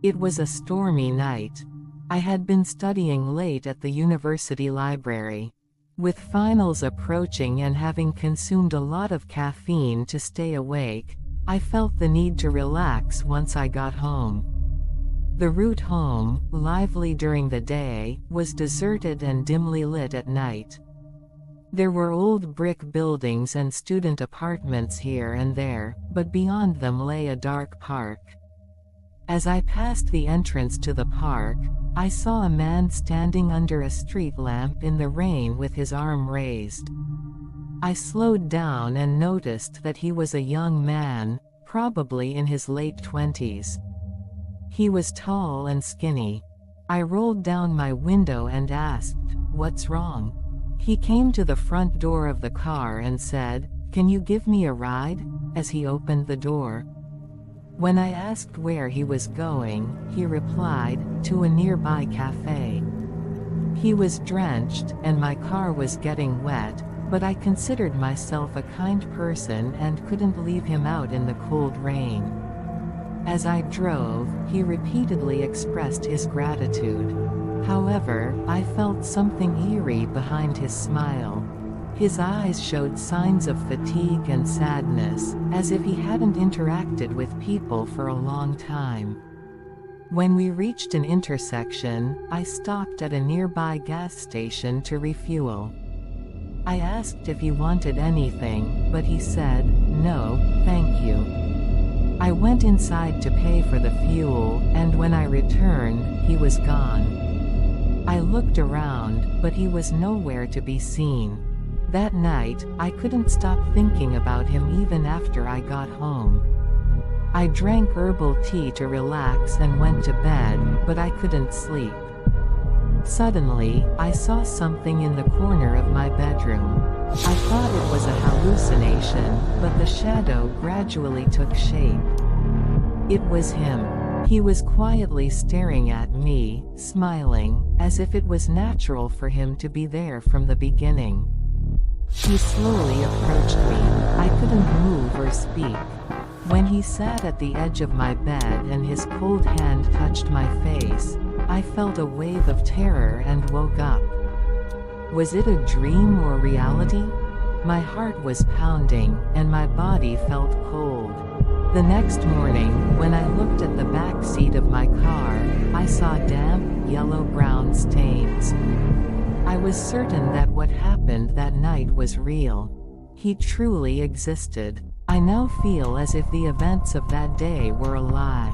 It was a stormy night. I had been studying late at the university library. With finals approaching and having consumed a lot of caffeine to stay awake, I felt the need to relax once I got home. The route home, lively during the day, was deserted and dimly lit at night. There were old brick buildings and student apartments here and there, but beyond them lay a dark park. As I passed the entrance to the park, I saw a man standing under a street lamp in the rain with his arm raised. I slowed down and noticed that he was a young man, probably in his late 20s. He was tall and skinny. I rolled down my window and asked, "What's wrong?" He came to the front door of the car and said, "Can you give me a ride?" as he opened the door. When I asked where he was going, he replied, "To a nearby cafe." He was drenched, and my car was getting wet, but I considered myself a kind person and couldn't leave him out in the cold rain. As I drove, he repeatedly expressed his gratitude. However, I felt something eerie behind his smile. His eyes showed signs of fatigue and sadness, as if he hadn't interacted with people for a long time. When we reached an intersection, I stopped at a nearby gas station to refuel. I asked if he wanted anything, but he said, "No, thank you." I went inside to pay for the fuel, and when I returned, he was gone. I looked around, but he was nowhere to be seen. That night, I couldn't stop thinking about him even after I got home. I drank herbal tea to relax and went to bed, but I couldn't sleep. Suddenly, I saw something in the corner of my bedroom. I thought it was a hallucination, but the shadow gradually took shape. It was him. He was quietly staring at me, smiling, as if it was natural for him to be there from the beginning. He slowly approached me. I couldn't move or speak. When he sat at the edge of my bed and his cold hand touched my face, I felt a wave of terror and woke up. Was it a dream or reality? My heart was pounding, and my body felt cold. The next morning, when I looked at the back seat of my car, I saw damp, yellow-brown stains. I was certain that what happened that night was real. He truly existed. I now feel as if the events of that day were a lie.